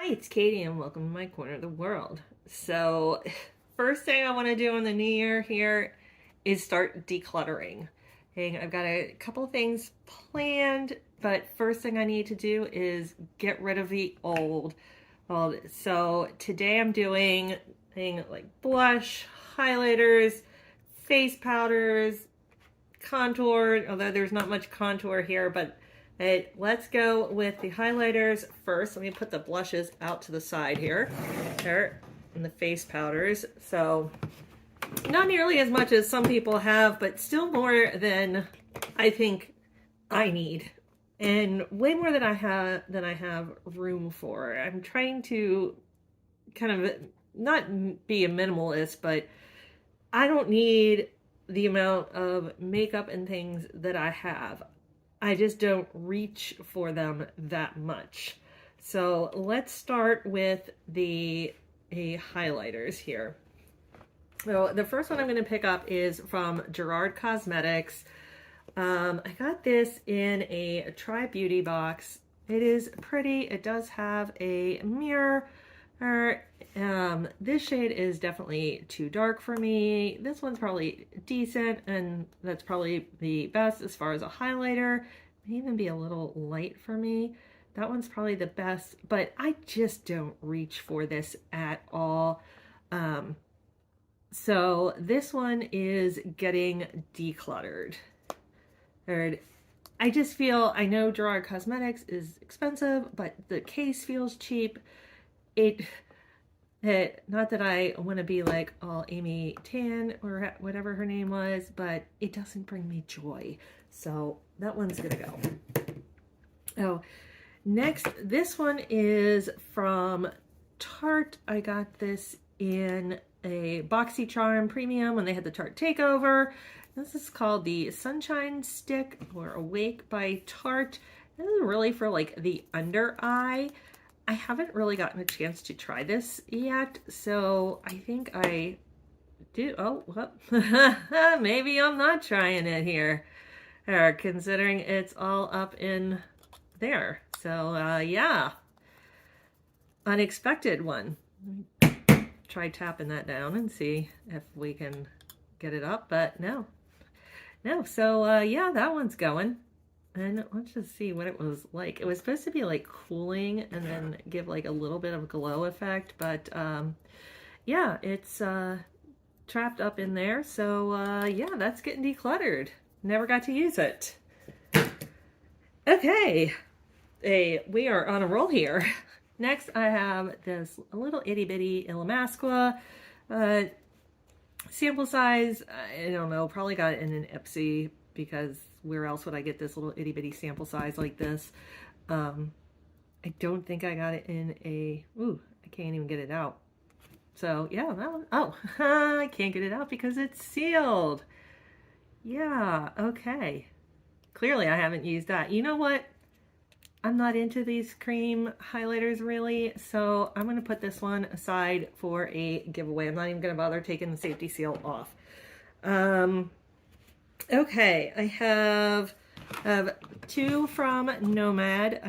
Hi, it's Katie and welcome to my corner of the world. So, first thing I want to do in the new year here is start decluttering. Okay, I've got a couple things planned, but first thing I need to do is get rid of the old. So today I'm doing things like blush, highlighters, face powders, contour, although there's not much contour here, but let's go with the highlighters first. Let me put the blushes out to the side here. There, and the face powders. So not nearly as much as some people have, but still more than I think I need. And way more than I have room for. I'm trying to kind of not be a minimalist, but I don't need the amount of makeup and things that I have. I just don't reach for them that much. So let's start with the highlighters here. So the first one I'm going to pick up is from Gerard Cosmetics. I got this in a Try Beauty box. It is pretty. It does have a mirror. This shade is definitely too dark for me. This one's probably decent, and that's probably the best as far as a highlighter. May even be a little light for me. That one's probably the best, but I just don't reach for this at all. So this one is getting decluttered. I just feel, I know Gerard Cosmetics is expensive, but the case feels cheap. Not that I want to be like all Amy Tan or whatever her name was, but it doesn't bring me joy. So that one's gonna go. Oh, next, this one is from Tarte. I got this in a BoxyCharm Premium when they had the Tarte takeover. This is called the Sunshine Stick or Awake by Tarte. This is really for like the under eye. I haven't really gotten a chance to try this yet, so I think I do. Oh, well, maybe I'm not trying it here, considering it's all up in there. So, yeah, unexpected one. Try tapping that down and see if we can get it up, but no. So, yeah, that one's going. And let's just see what it was like. It was supposed to be like cooling and then give like a little bit of glow effect, but yeah, it's trapped up in there. So yeah, that's getting decluttered. Never got to use it. Okay, we are on a roll here. Next, I have this little itty bitty Illamasqua sample size. I don't know, probably got it in an Ipsy because where else would I get this little itty bitty sample size like this? I don't think I got it in a, ooh, I can't even get it out. So yeah, that one, oh, I can't get it out because it's sealed. Yeah, okay. Clearly I haven't used that. You know what? I'm not into these cream highlighters really, so I'm gonna put this one aside for a giveaway. I'm not even gonna bother taking the safety seal off. Okay, I have two from Nomad.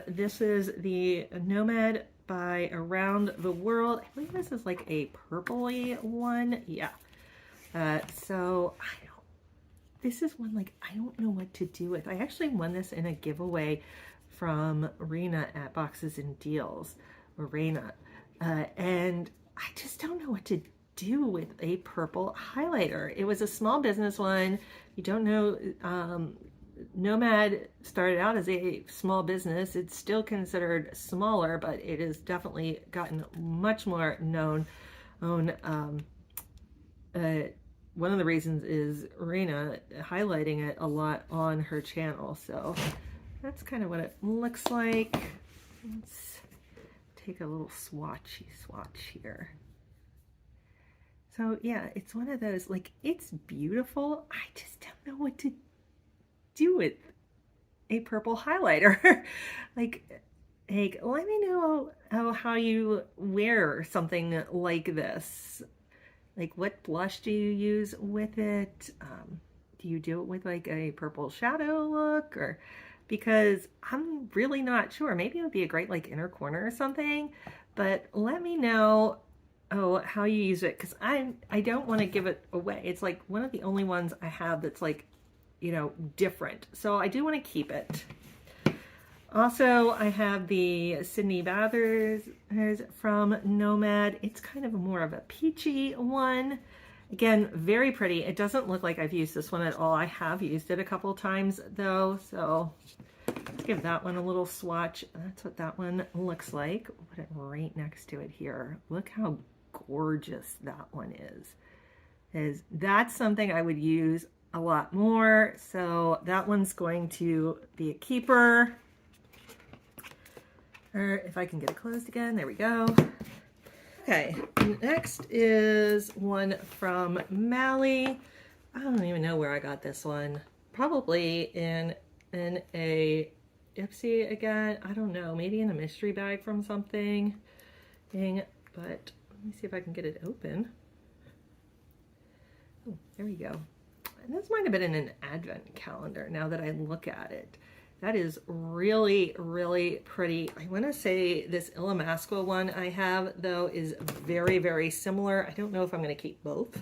This is the Nomad by Around the World. I believe this is like a purpley one. Yeah. So this is one like I don't know what to do with. I actually won this in a giveaway from Rena at Boxes and Deals, or Rena. And I just don't know what to do with a purple highlighter. It was a small business one. You don't know, Nomad started out as a small business. It's still considered smaller, but it has definitely gotten much more known. One of the reasons is Rena highlighting it a lot on her channel. So that's kind of what it looks like. Let's take a little swatch here. So yeah, it's one of those, like, it's beautiful. I just don't know what to do with a purple highlighter. like, let me know how you wear something like this. Like, what blush do you use with it? Do you do it with like a purple shadow look? Or because I'm really not sure. Maybe it would be a great like inner corner or something, but let me know how you use it, because I don't want to give it away. It's like one of the only ones I have that's like, you know, different. So I do want to keep it. Also, I have the Sydney Bathers from Nomad. It's kind of more of a peachy one. Again, very pretty. It doesn't look like I've used this one at all. I have used it a couple times though, so let's give that one a little swatch. That's what that one looks like. I'll put it right next to it here. Look how gorgeous that one is. That's something I would use a lot more, so that one's going to be a keeper. Or if I can get it closed again, there we go. Okay, next is one from Mally. I don't even know where I got this one. Probably in a Ipsy again. I don't know, maybe in a mystery bag from something. But let me see if I can get it open. Oh, there we go. And this might have been in an advent calendar now that I look at it. That is really, really pretty. I want to say this Ilamasqua one I have, though, is very, very similar. I don't know if I'm going to keep both.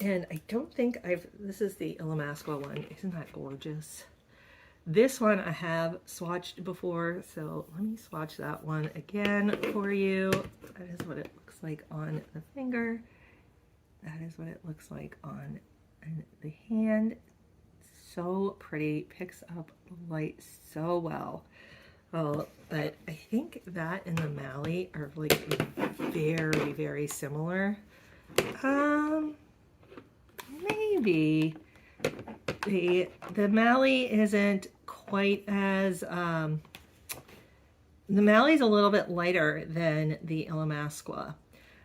And I don't think this is the Ilamasqua one. Isn't that gorgeous? This one I have swatched before, so let me swatch that one again for you. That is what it looks like on the finger. That is what it looks like on the hand. So pretty, picks up light so well. Oh, but I think that and the Mally are like very, very similar. Maybe the Mally isn't quite as the Mally's a little bit lighter than the Ilamasqua,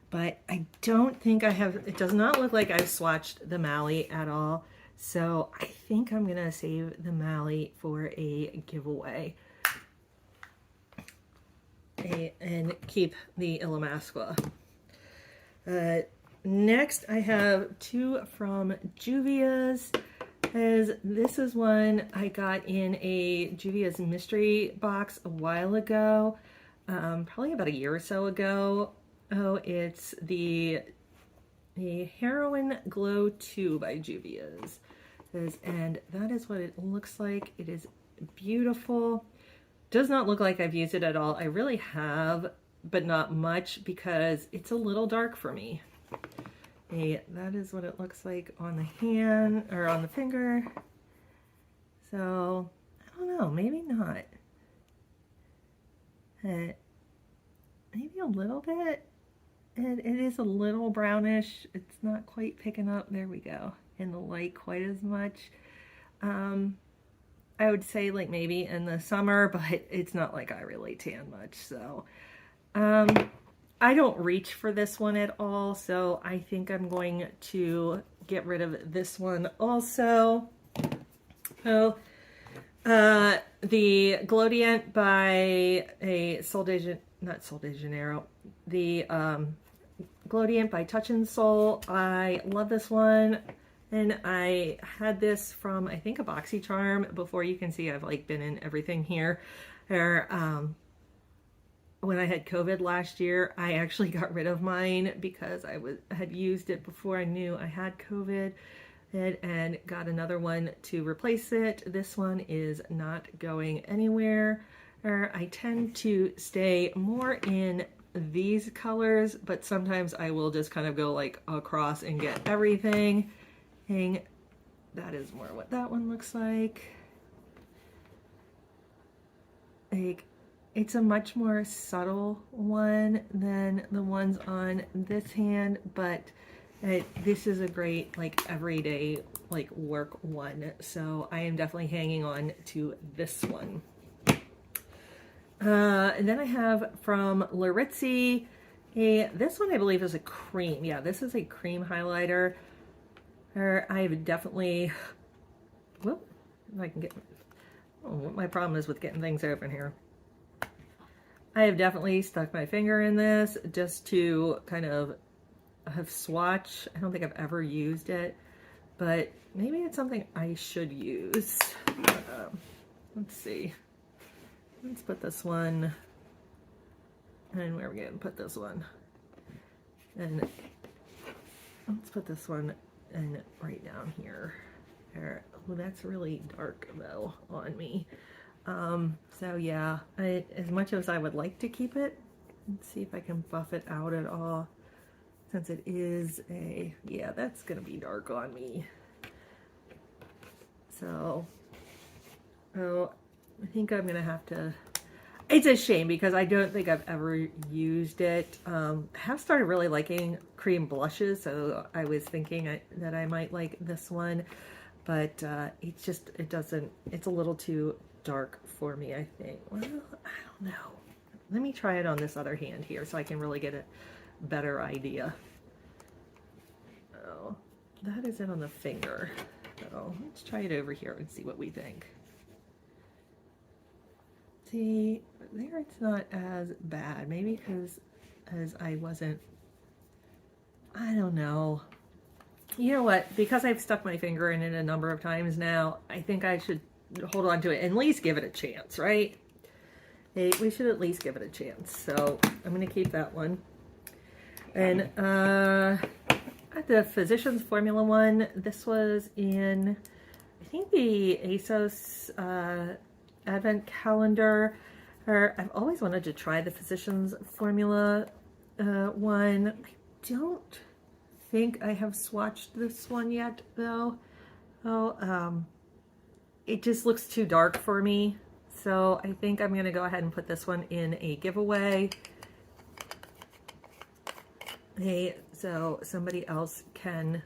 but I don't think I have. It does not look like I've swatched the Mally at all. So I think I'm going to save the Mally for a giveaway and keep the Ilamasqua. Next, I have two from Juvia's. This is one I got in a Juvia's mystery box a while ago, probably about a year or so ago. Oh, it's the Heroin Glow 2 by Juvia's. And that is what it looks like. It is beautiful. Does not look like I've used it at all. I really have, but not much because it's a little dark for me. That is what it looks like on the hand or on the finger. So I don't know, maybe not. Maybe a little bit. It is a little brownish. It's not quite picking up. There we go. In the light quite as much. I would say like maybe in the summer, but it's not like I really tan much. So I don't reach for this one at all. So I think I'm going to get rid of this one also. So the Glodient by not Sol de Janeiro. The Glodient by Touch and Soul. I love this one. And I had this from, I think, a BoxyCharm before. You can see I've like been in everything here. When I had COVID last year, I actually got rid of mine because I had used it before I knew I had COVID and got another one to replace it. This one is not going anywhere. I tend to stay more in these colors, but sometimes I will just kind of go like across and get everything. That is more what that one looks like. It's a much more subtle one than the ones on this hand, but this is a great like everyday like work one. So I am definitely hanging on to this one. And then I have from Larizzi, this one I believe is a cream. Yeah, this is a cream highlighter. I've definitely, well, if I can get, what my problem is with getting things open here. I have definitely stuck my finger in this just to kind of have swatch. I don't think I've ever used it, but maybe it's something I should use. Let's see. Let's put this one, and where are we going to put this one? And let's put this one in right down here. There. Oh, that's really dark though on me. So yeah, as much as I would like to keep it, let's see if I can buff it out at all. Since it is yeah, that's gonna be dark on me. So, oh, I think I'm gonna have to, it's a shame because I don't think I've ever used it. I have started really liking cream blushes, so I was thinking that I might like this one, but it's just, it's a little too dark for me, I think. Well, I don't know. Let me try it on this other hand here so I can really get a better idea. Oh, that is it on the finger. So let's try it over here and see what we think. See, there it's not as bad. Maybe because as I wasn't, I don't know. You know what? Because I've stuck my finger in it a number of times now, I think I should hold on to it and at least give it a chance, right? Hey, we should at least give it a chance. So I'm going to keep that one. And at the Physicians Formula one, this was in, I think, the ASOS Advent Calendar. I've always wanted to try the Physicians Formula one. I don't think I have swatched this one yet, though. Oh, it just looks too dark for me. So I think I'm going to go ahead and put this one in a giveaway. Hey, so somebody else can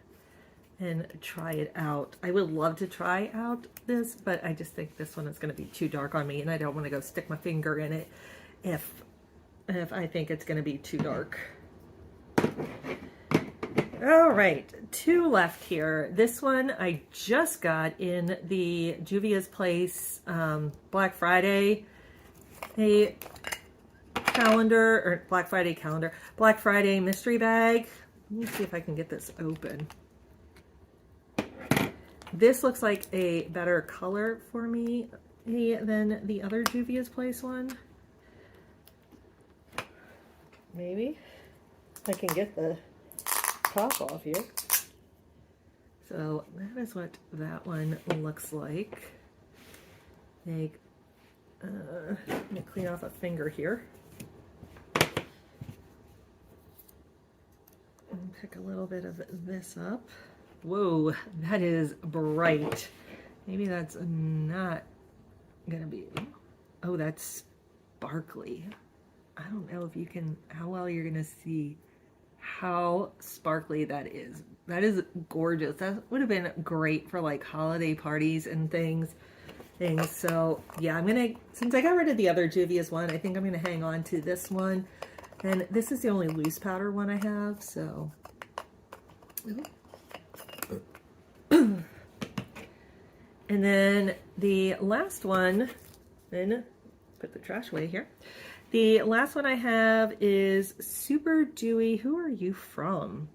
and try it out. I would love to try out this, but I just think this one is going to be too dark on me, and I don't want to go stick my finger in it if I think it's going to be too dark. All right, 2 left here. This one I just got in the Juvia's Place Black Friday calendar, or Black Friday calendar, Black Friday mystery bag. Let me see if I can get this open. This looks like a better color for me than the other Juvia's Place one. Maybe I can get the top off here. So that is what that one looks like. I'm gonna clean off a finger here. And pick a little bit of this up. Whoa, that is bright. Maybe that's not gonna be, oh, that's sparkly. I don't know if you can, how well you're gonna see how sparkly that is. That is gorgeous. That would have been great for like holiday parties and things. So yeah, I'm gonna, since I got rid of the other Juvia's one, I think I'm gonna hang on to this one. And this is the only loose powder one I have, so. And then the last one, then put the trash away here. The last one I have is Super Dewy. Who are you from?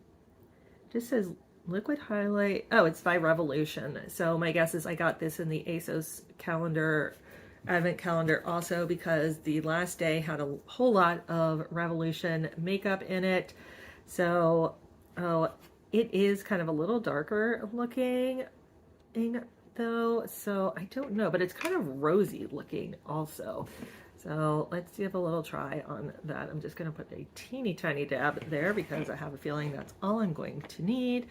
Just says liquid highlight. Oh, it's by Revolution. So my guess is I got this in the ASOS calendar, Advent calendar also, because the last day had a whole lot of Revolution makeup in it. So, oh, it is kind of a little darker looking though. So I don't know, but it's kind of rosy looking also. So let's give a little try on that. I'm just going to put a teeny tiny dab there because I have a feeling that's all I'm going to need.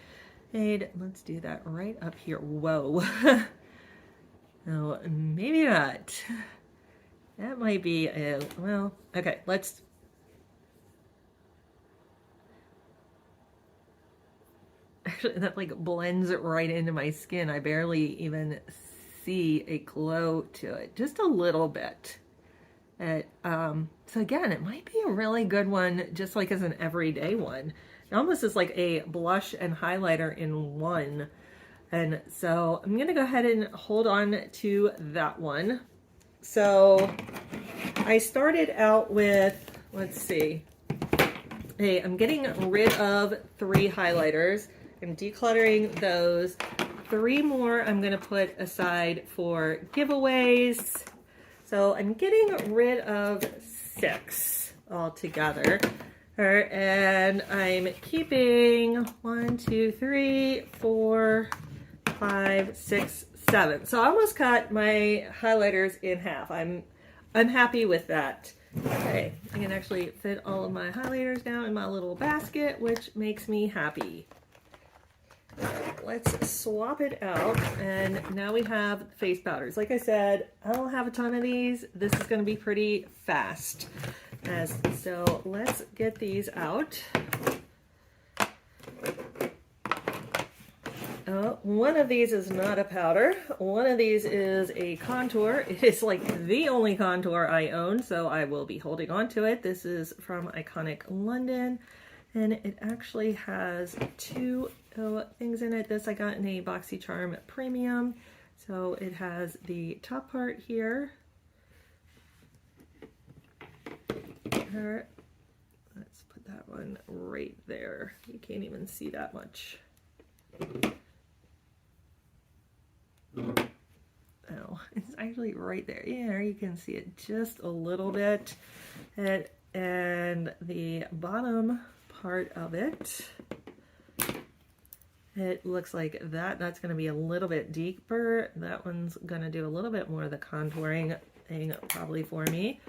And let's do that right up here. Whoa. No, maybe not. That might be a, well, okay, let's. Actually, that like blends right into my skin. I barely even see a glow to it. Just a little bit. So again, it might be a really good one, just like as an everyday one. It almost is like a blush and highlighter in one. And so I'm going to go ahead and hold on to that one. So I started out with, let's see. Hey, I'm getting rid of 3 highlighters. I'm decluttering those. 3 more I'm going to put aside for giveaways. So I'm getting rid of 6 altogether. And I'm keeping 1, 2, 3, 4, 5, 6, 7. So I almost cut my highlighters in half. I'm happy with that. Okay, I can actually fit all of my highlighters down in my little basket, which makes me happy. Let's swap it out, and now we have face powders. Like I said, I don't have a ton of these. This is going to be pretty fast. So let's get these out. One of these is not a powder. One of these is a contour. It is like the only contour I own, so I will be holding on to it. This is from Iconic London, and it actually has 2 things in it. This I got in a BoxyCharm Premium. So it has the top part here. Let's put that one right there. You can't even see that much. Oh, it's actually right there. Yeah, you can see it just a little bit. And the bottom part of it, it looks like that. That's going to be a little bit deeper. That one's going to do a little bit more of the contouring thing probably for me.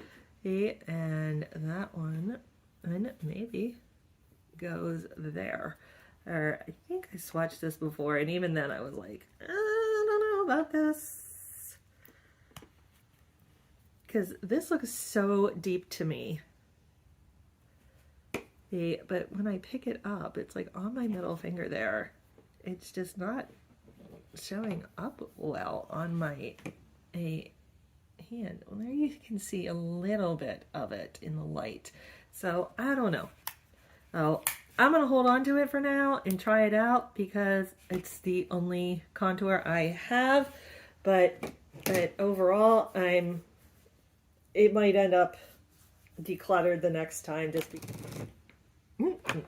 And that one, and maybe goes there. Or I think I swatched this before, and even then I was like, I don't know about this. Because this looks so deep to me. But when I pick it up, it's like on my middle finger there. It's just not showing up well on my hand. Well, there you can see a little bit of it in the light. So I don't know. Oh, I'm going to hold on to it for now and try it out because it's the only contour I have. But overall, it might end up decluttered the next time just because.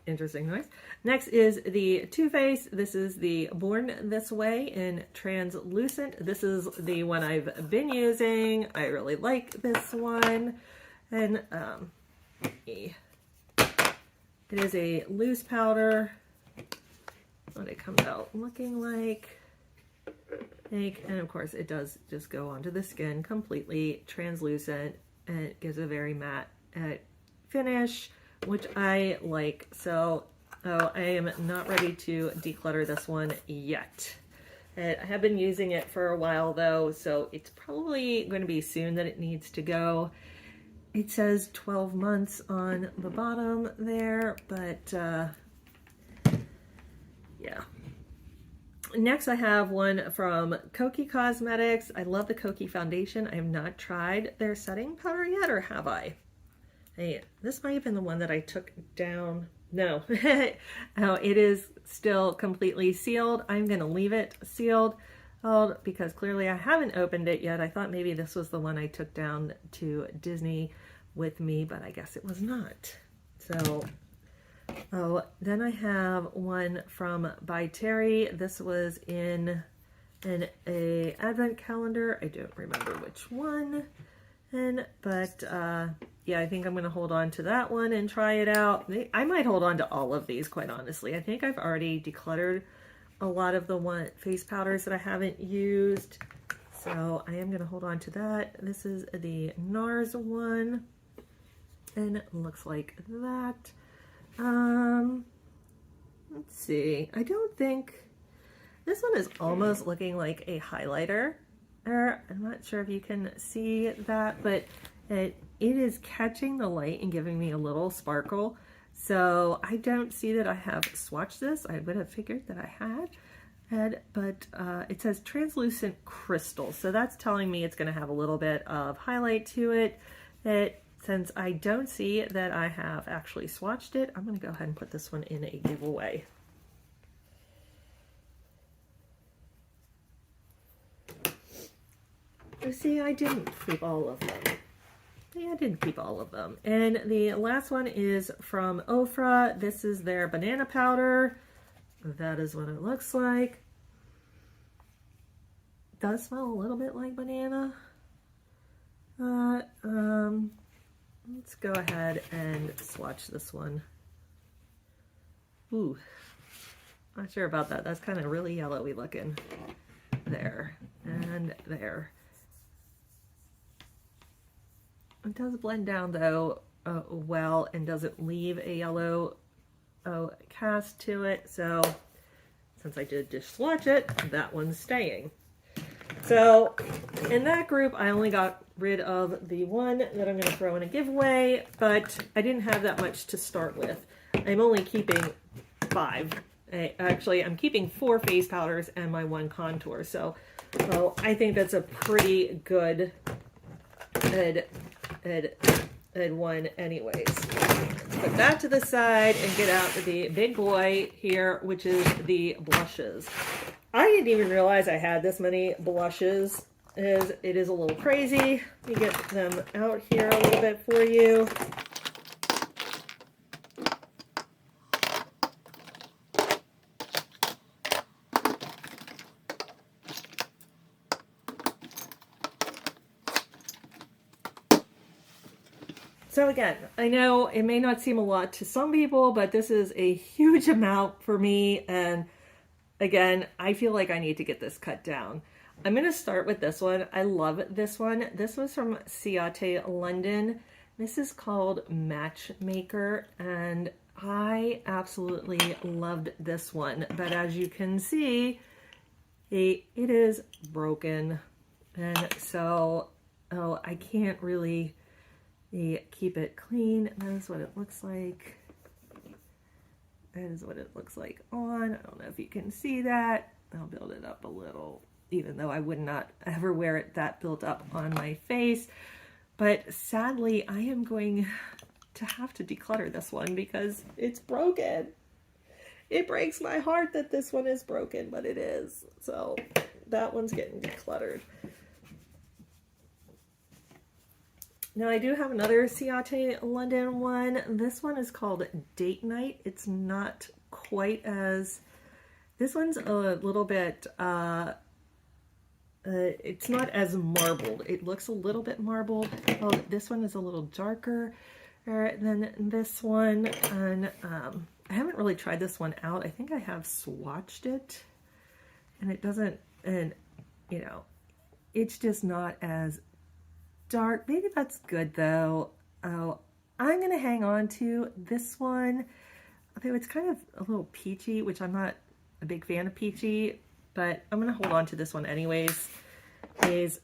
Interesting noise. Next is the Too Faced. This is the Born This Way in Translucent. This is the one I've been using. I really like this one. And it is a loose powder. What it comes out looking like. And of course it does just go onto the skin completely translucent, and it gives a very matte finish, which I like. So I am not ready to declutter this one yet. I have been using it for a while though, so it's probably going to be soon that it needs to go. It says 12 months on the bottom there, but yeah. Next I have one from Kokie Cosmetics. I love the Kokie foundation. I have not tried their setting powder yet, or have I? Hey, this might have been the one that I took down. No, oh, it is still completely sealed. I'm going to leave it sealed because clearly I haven't opened it yet. I thought maybe this was the one I took down to Disney with me, but I guess it was not. So, then I have one from By Terry. This was in a advent calendar. I don't remember which one. But yeah, I think I'm going to hold on to that one and try it out. I might hold on to all of these, quite honestly. I think I've already decluttered a lot of the face powders that I haven't used. So I am going to hold on to that. This is the NARS one. And it looks like that. Let's see. I don't think... This one is almost looking like a highlighter. I'm not sure if you can see that, but it is catching the light and giving me a little sparkle. So I don't see that I have swatched this. I would have figured that I had, but it says translucent crystal. So that's telling me it's going to have a little bit of highlight to it. Since I don't see that I have actually swatched it, I'm going to go ahead and put this one in a giveaway. See, I didn't keep all of them. Yeah, I didn't keep all of them. And the last one is from Ofra. This is their banana powder. that is what it looks like. It does smell a little bit like banana. Let's go ahead and swatch this one. Ooh, not sure about that. That's kind of really yellowy looking. There and there. It does blend down though well, and doesn't leave a yellow cast to it. So since I did just swatch it, that one's staying. So in that group, I only got rid of the one that I'm going to throw in a giveaway, but I didn't have that much to start with. I'm only keeping 5. Actually, I'm keeping 4 face powders and my 1 contour. So I think that's a pretty good one anyways. Put that to the side and get out the big boy here, which is the blushes. I didn't even realize I had this many blushes. It is a little crazy. Let me get them out here a little bit for you. So again, I know it may not seem a lot to some people, but this is a huge amount for me. And again, I feel like I need to get this cut down. I'm going to start with this one. I love this one. This was from Ciate, London. This is called Matchmaker, and I absolutely loved this one. But as you can see, it is broken. And so, I can't really keep it clean. That is what it looks like. That is what it looks like on. I don't know if you can see that. I'll build it up a little, even though I would not ever wear it that built up on my face. But sadly, I am going to have to declutter this one because it's broken. It breaks my heart that this one is broken, but it is. So that one's getting decluttered. Now I do have another Ciate London one. This one is called Date Night. It's not quite as, this one's a little bit, it's not as marbled. It looks a little bit marbled. Oh, this one is a little darker than this one. And I haven't really tried this one out. I think I have swatched it, and it doesn't, and you know, it's just not as dark. Maybe that's good though. Oh, I'm gonna hang on to this one. Although it's kind of a little peachy, which I'm not a big fan of peachy, but I'm gonna hold on to this one anyways. This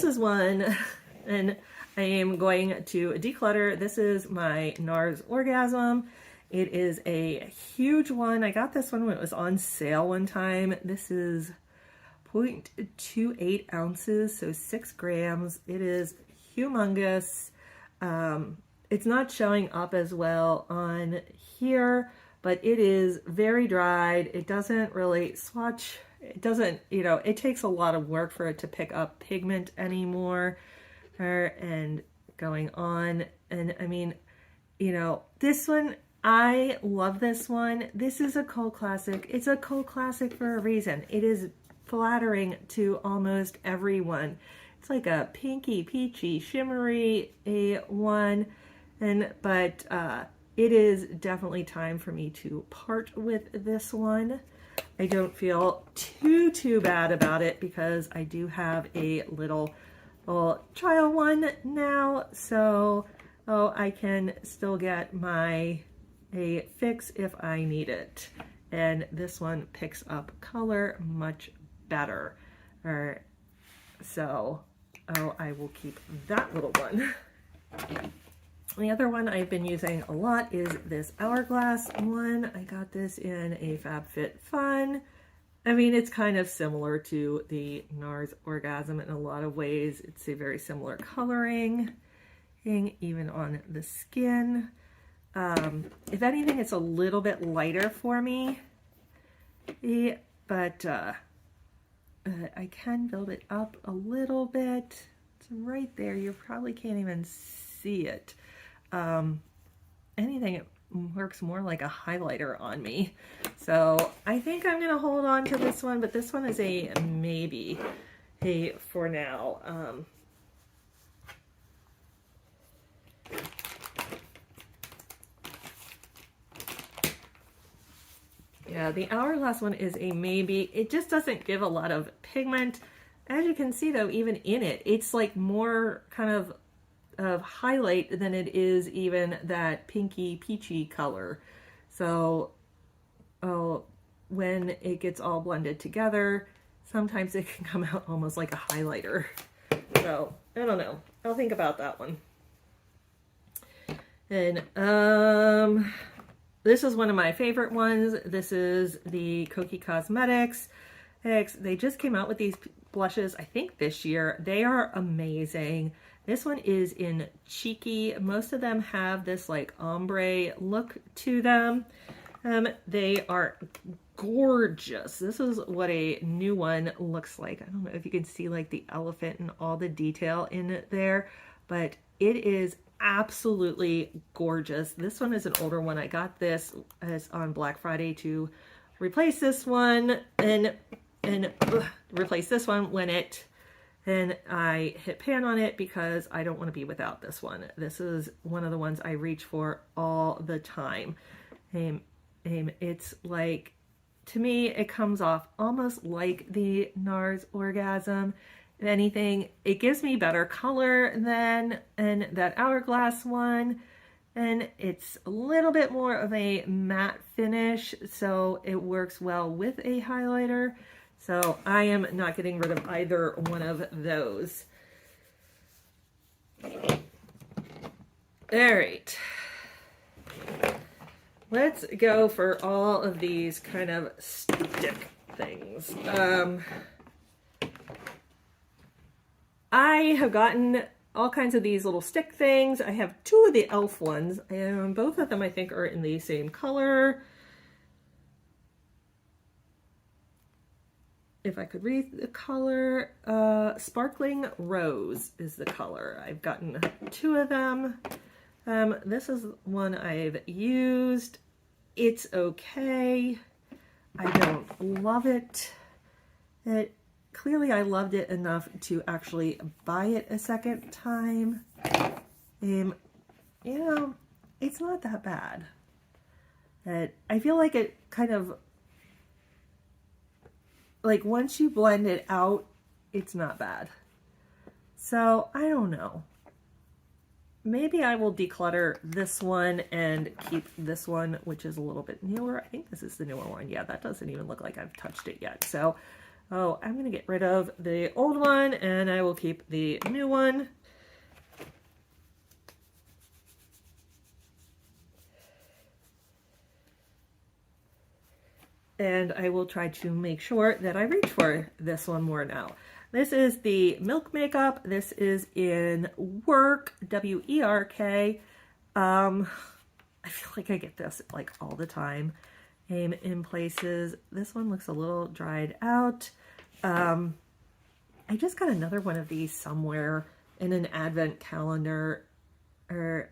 is one, and I am going to declutter. This is my NARS Orgasm. It is a huge one. I got this one when it was on sale one time. This is 0.28 ounces, so 6 grams. It is humongous. It's not showing up as well on here, but it is very dried. It doesn't really swatch. It doesn't, you know, it takes a lot of work for it to pick up pigment anymore. And going on. And I mean, you know, this one, I love this one. This is a cult classic. It's a cult classic for a reason. It is flattering to almost everyone. It's like a pinky, peachy, shimmery one, but it is definitely time for me to part with this one. I don't feel too bad about it because I do have a little trial one now, so I can still get a fix if I need it. And this one picks up color much better. So I will keep that little one. The other one I've been using a lot is this Hourglass one. I got this in a FabFitFun. I mean, it's kind of similar to the NARS Orgasm in a lot of ways. It's a very similar coloring, even on the skin. If anything, it's a little bit lighter for me, but I can build it up a little bit. It's right there. You probably can't even see it. Anything, works more like a highlighter on me. So I think I'm going to hold on to this one, but this one is a maybe, hey, for now. Yeah, the Hourglass one is a maybe. It just doesn't give a lot of pigment. As you can see though, even in it, it's like more kind of highlight than it is even that pinky peachy color. So when it gets all blended together, sometimes it can come out almost like a highlighter. So I don't know. I'll think about that one. And this is one of my favorite ones. This is the Kokie Cosmetics. They just came out with these blushes, I think this year. They are amazing. This one is in Cheeky. Most of them have this like ombre look to them. They are gorgeous. This is what a new one looks like. I don't know if you can see like the elephant and all the detail in it there, but it is absolutely gorgeous. This one is an older one. I got this as on Black Friday to replace this one and replace this one when it, and I hit pan on it because I don't want to be without this one. This is one of the ones I reach for all the time. It's like, to me, it comes off almost like the NARS Orgasm. If anything, it gives me better color than that Hourglass one. And it's a little bit more of a matte finish, so it works well with a highlighter. So I am not getting rid of either one of those. All right. Let's go for all of these kind of stick things. I have gotten all kinds of these little stick things. I have two of the e.l.f. ones, and both of them I think are in the same color. If I could read the color, Sparkling Rose is the color. I've gotten two of them. This is one I've used. It's okay. I don't love it. Clearly I loved it enough to actually buy it a second time. You know, it's not that bad. I feel like it kind of, like once you blend it out, it's not bad. So I don't know. Maybe I will declutter this one and keep this one, which is a little bit newer. I think this is the newer one. Yeah, that doesn't even look like I've touched it yet. So, I'm going to get rid of the old one and I will keep the new one. And I will try to make sure that I reach for this one more now. This is the Milk Makeup. This is in Work, W-E-R-K. I feel like I get this like all the time in places. This one looks a little dried out. I just got another one of these somewhere in an advent calendar. Or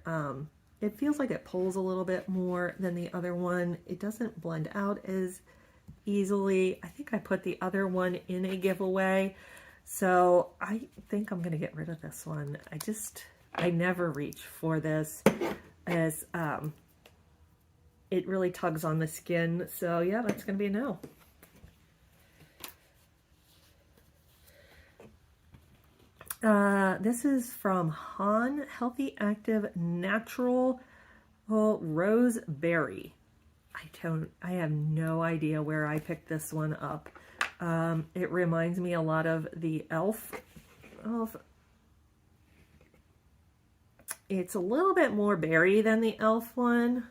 it feels like it pulls a little bit more than the other one. It doesn't blend out as easily. I think I put the other one in a giveaway. So I think I'm going to get rid of this one. I never reach for this as it really tugs on the skin. So yeah, that's going to be a no. This is from Han Healthy Active Natural Rose Berry. I have no idea where I picked this one up. It reminds me a lot of the e.l.f. It's a little bit more berry than the e.l.f. one.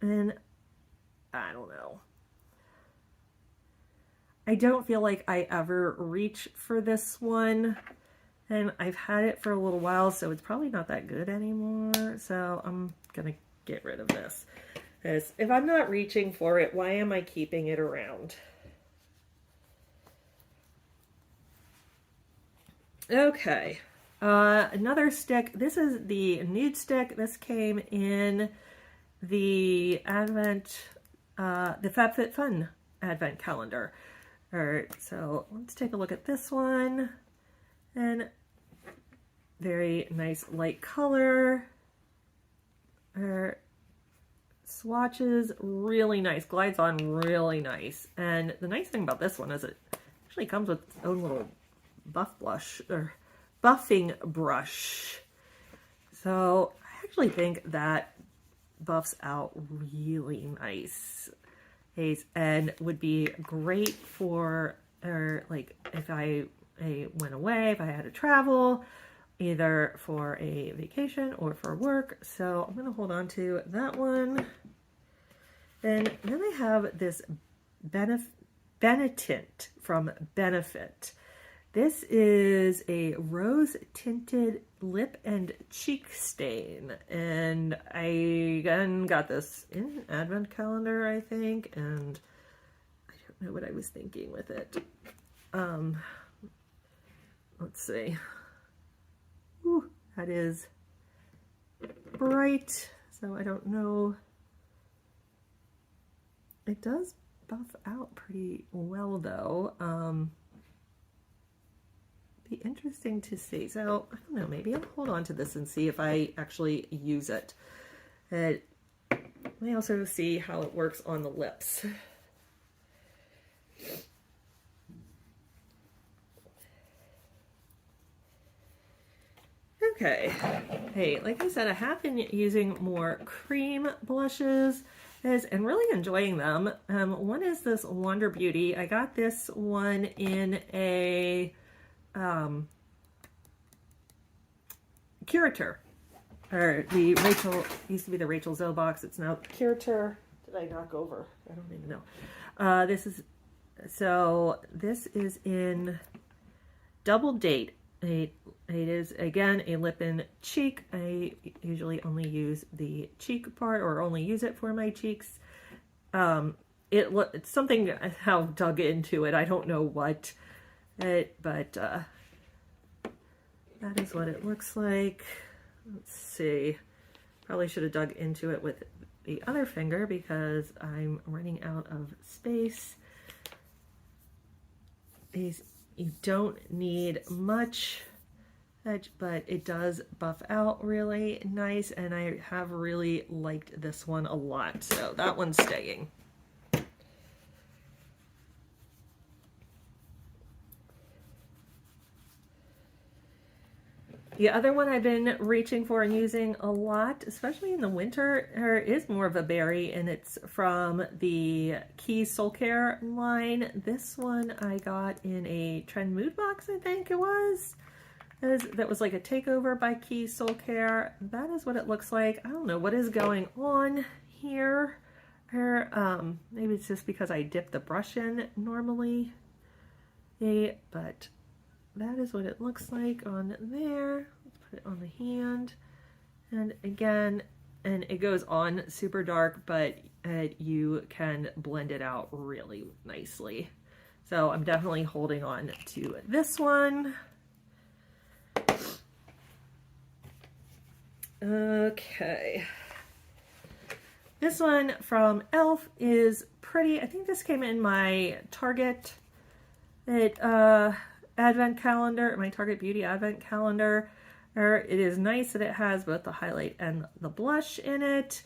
And I don't know. I don't feel like I ever reach for this one. And I've had it for a little while, so it's probably not that good anymore. So I'm going to get rid of this. Because if I'm not reaching for it, why am I keeping it around? Okay. Another stick. This is the nude stick. This came in the the FabFitFun advent calendar. All right, so let's take a look at this one. And very nice light color. Swatches really nice, glides on really nice. And the nice thing about this one is it actually comes with its own little buff blush or buffing brush. So I actually think that buffs out really nice and would be great for like if I went away, if I had to travel either for a vacation or for work. So I'm going to hold on to that one. And then I have this Benetint from Benefit. This is a rose tinted lip and cheek stain. And I again got this in an advent calendar, I think. And I don't know what I was thinking with it. Let's see. Ooh, that is bright, so I don't know. It does buff out pretty well though. Be interesting to see. So I don't know, maybe I'll hold on to this and see if I actually use it. Let me also see how it works on the lips. Okay, hey, like I said, I have been using more cream blushes and really enjoying them. One is this Wonder Beauty. I got this one in a Curator, or the Rachel, used to be the Rachel Zoe box. It's now Curator. Did I knock over? I don't even know. This is in Double Date. It is, again, a lip and cheek. I usually only use the cheek part or only use it for my cheeks. It's something how dug into it. I don't know what, but that is what it looks like. Let's see. Probably should have dug into it with the other finger because I'm running out of space. You don't need much, but it does buff out really nice, and I have really liked this one a lot, so that one's staying. The other one I've been reaching for and using a lot, especially in the winter, is more of a berry, and it's from the Keys Soul Care line. This one I got in a Trend Mood box, I think it was. That was like a takeover by Keys Soul Care. That is what it looks like. I don't know what is going on here. Maybe it's just because I dip the brush in normally. But that is what it looks like on there. Let's put it on the hand. And again, and it goes on super dark, but you can blend it out really nicely. So I'm definitely holding on to this one. Okay. This one from e.l.f. is pretty. I think this came in my Target advent calendar, my Target Beauty advent calendar. It is nice that it has both the highlight and the blush in it,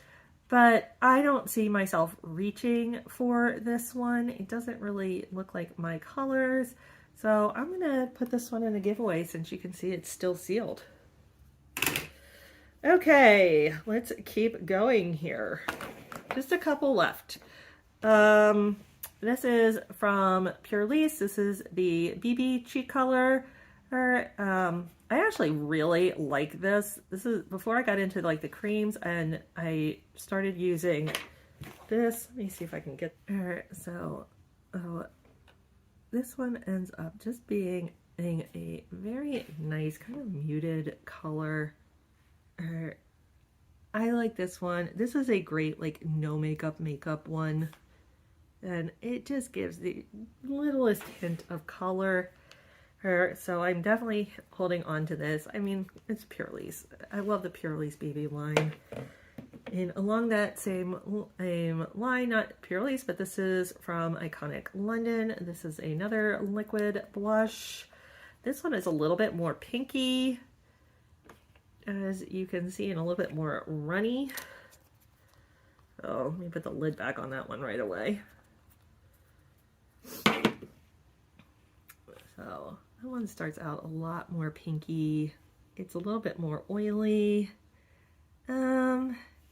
but I don't see myself reaching for this one. It doesn't really look like my colors, so I'm gonna put this one in a giveaway since you can see it's still sealed. Okay, let's keep going here. Just a couple left. This is from Pure Lease. This is the BB cheek color. I actually really like this. This is before I got into like the creams, and I started using this. Let me see if I can get there. So, this one ends up just being a very nice kind of muted color. I like this one. This is a great like no makeup one, and it just gives the littlest hint of color. So I'm definitely holding on to this. I mean, it's Purely's. I love the Purely's BB line. And along that same line, not Purely's, but this is from Iconic London. This is another liquid blush. This one is a little bit more pinky, as you can see, and a little bit more runny. So let me put the lid back on that one right away. So that one starts out a lot more pinky. It's a little bit more oily.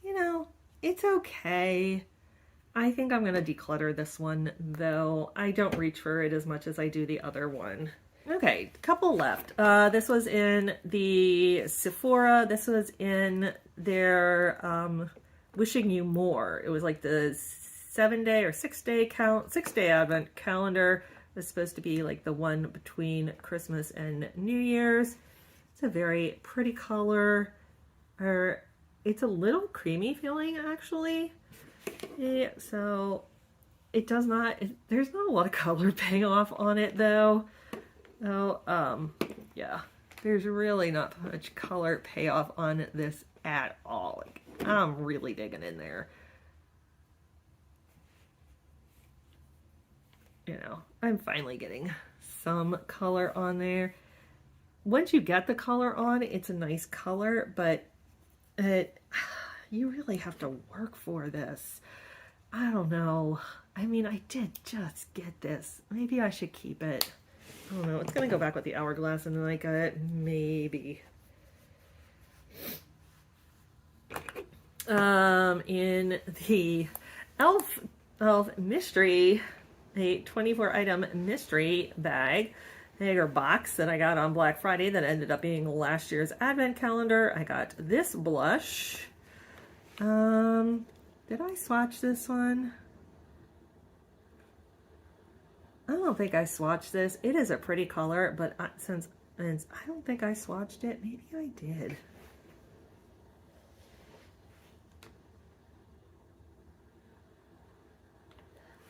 You know, it's okay. I think I'm gonna declutter this one though. I don't reach for it as much as I do the other one. Okay, couple left. This was in the Sephora. This was in their Wishing You More. It was like the 7-day or 6-day advent calendar. It was supposed to be like the one between Christmas and New Year's. It's a very pretty color. It's a little creamy feeling actually. Yeah, so it does not, there's not a lot of color payoff on it though. So, yeah, there's really not much color payoff on this at all. Like, I'm really digging in there. You know, I'm finally getting some color on there. Once you get the color on, it's a nice color, but you really have to work for this. I don't know. I mean, I did just get this. Maybe I should keep it. I don't know. It's going to go back with the hourglass and then I got it. Maybe. In the Elf Mystery, a 24 item mystery bag or box that I got on Black Friday that ended up being last year's advent calendar, I got this blush. Did I swatch this one? I don't think I swatched this. It is a pretty color, but since I don't think I swatched it, maybe I did.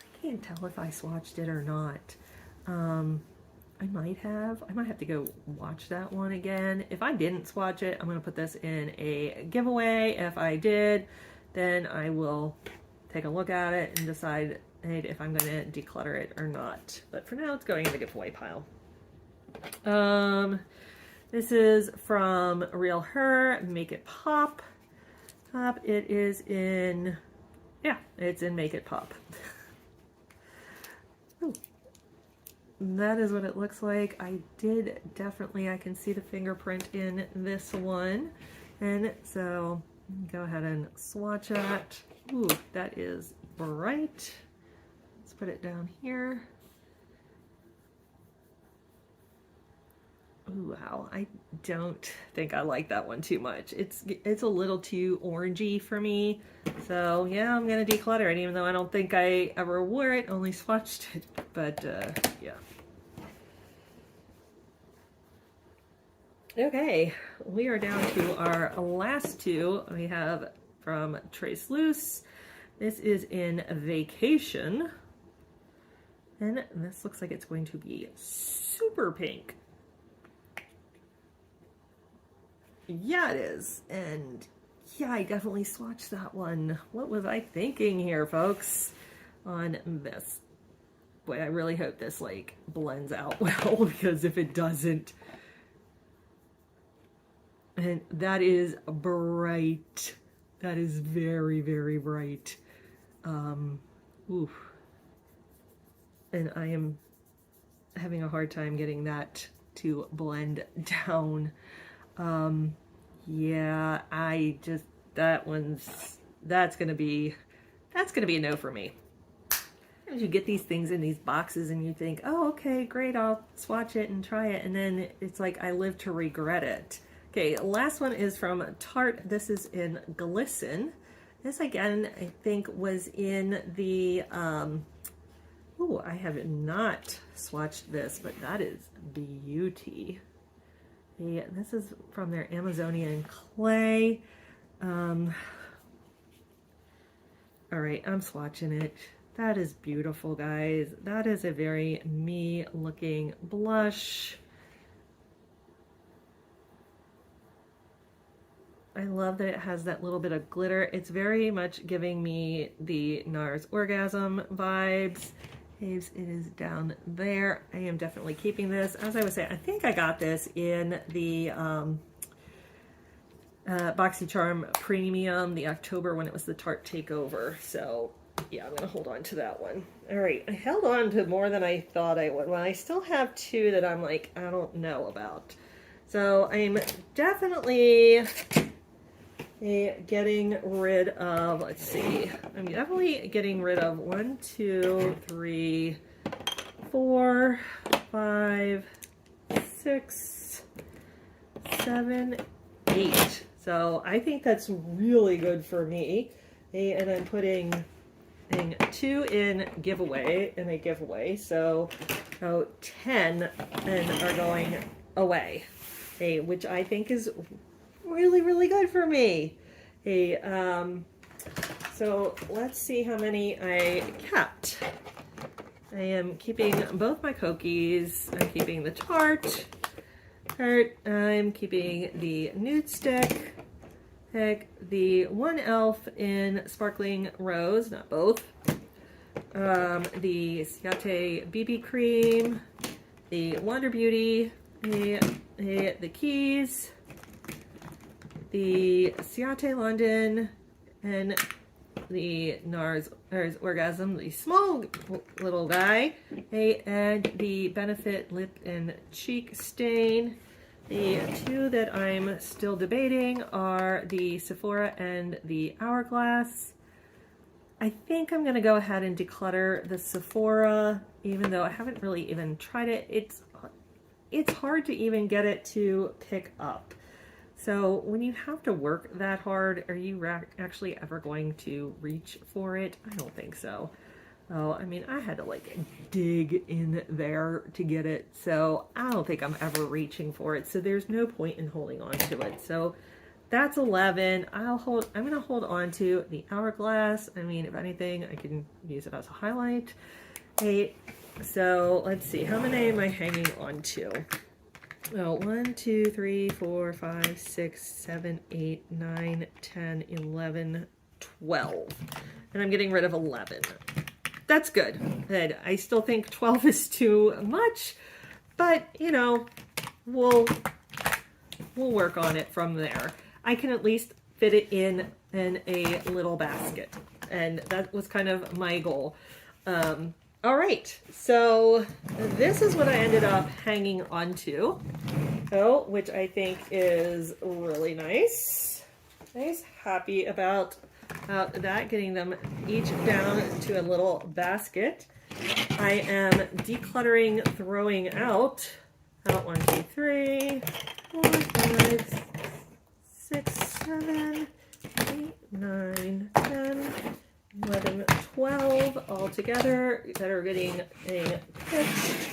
I can't tell if I swatched it or not. I might have. I might have to go watch that one again. If I didn't swatch it, I'm going to put this in a giveaway. If I did, then I will take a look at it and decide if I'm going to declutter it or not. But for now, it's going in the giveaway pile. This is from Real Her, Make It Pop. It is in, yeah, it's in Make It Pop. Ooh. That is what it looks like. I can see the fingerprint in this one. And so go ahead and swatch that. Ooh, that is bright. Let's put it down here. Ooh, wow, I don't think I like that one too much. It's a little too orangey for me. So yeah, I'm gonna declutter it, even though I don't think I ever wore it, only swatched it. But yeah. Okay, we are down to our last two. We have from Trace Loose. This is in Vacation. And this looks like it's going to be super pink. Yeah, it is. And yeah, I definitely swatched that one. What was I thinking here, folks, on this? Boy, I really hope this like blends out well, because if it doesn't, and that is bright. That is very, very bright. Oof. And I am having a hard time getting that to blend down. Yeah, that's gonna be a no for me. You get these things in these boxes and you think, oh, okay, great, I'll swatch it and try it. And then it's like, I live to regret it. Okay, last one is from Tarte. This is in Glisten. This again, I think was in the, oh, I have not swatched this, but that is beauty. Yeah, this is from their Amazonian clay. All right, I'm swatching it. That is beautiful, guys. That is a very me looking blush. I love that it has that little bit of glitter. It's very much giving me the NARS Orgasm vibes. It is down there. I am definitely keeping this. As I was saying, I think I got this in the BoxyCharm Premium, the October when it was the Tarte Takeover. So yeah, I'm gonna hold on to that one. All right, I held on to more than I thought I would. Well, I still have two that I'm like, I don't know about. So I'm definitely getting rid of, let's see, I'm definitely getting rid of 1, 2, 3, 4, 5, 6, 7, 8. So I think that's really good for me. And I'm putting 2 in giveaway and a giveaway. So 10 and are going away, which I think is really, really good for me. So let's see how many I kept. I am keeping both my cookies. I'm keeping the Tarte. I'm keeping the Nude Stick. The one e.l.f. in Sparkling Rose, not both. The Ciate BB Cream. The Wonder Beauty. The Keys. The Ciate London, and the NARS Orgasm, the small little guy, and the Benefit Lip and Cheek Stain. The two that I'm still debating are the Sephora and the Hourglass. I think I'm going to go ahead and declutter the Sephora, even though I haven't really even tried it. It's hard to even get it to pick up. So when you have to work that hard, are you actually ever going to reach for it? I don't think so. Oh, I mean, I had to like dig in there to get it. So I don't think I'm ever reaching for it. So there's no point in holding on to it. So that's 11. I'm going to hold on to the Hourglass. I mean, if anything, I can use it as a highlight. 8. So let's see, how many am I hanging on to? Oh, 1, 2, 3, 4, 5, 6, 7, 8, 9, 10, 11, 12. And I'm getting rid of 11. That's good. Good. I still think 12 is too much, but you know, we'll work on it from there. I can at least fit it in a little basket, and that was kind of my goal. All right, so this is what I ended up hanging on to, which I think is really nice. Happy about that, getting them each down to a little basket. I am decluttering, throwing out 1, 2, 3, 4, 5, 6, 7, 8, 9, 10, 11, 12 all together that are getting a pitch.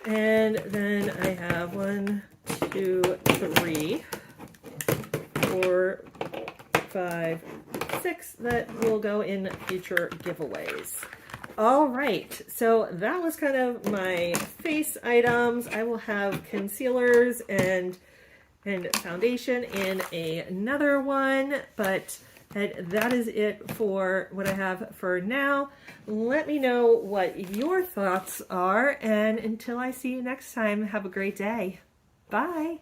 And then I have 1, 2, 3, 4, 5, 6 that will go in future giveaways. All right, so that was kind of my face items. I will have concealers and foundation in another one, but that is it for what I have for now. Let me know what your thoughts are, and until I see you next time, have a great day. Bye.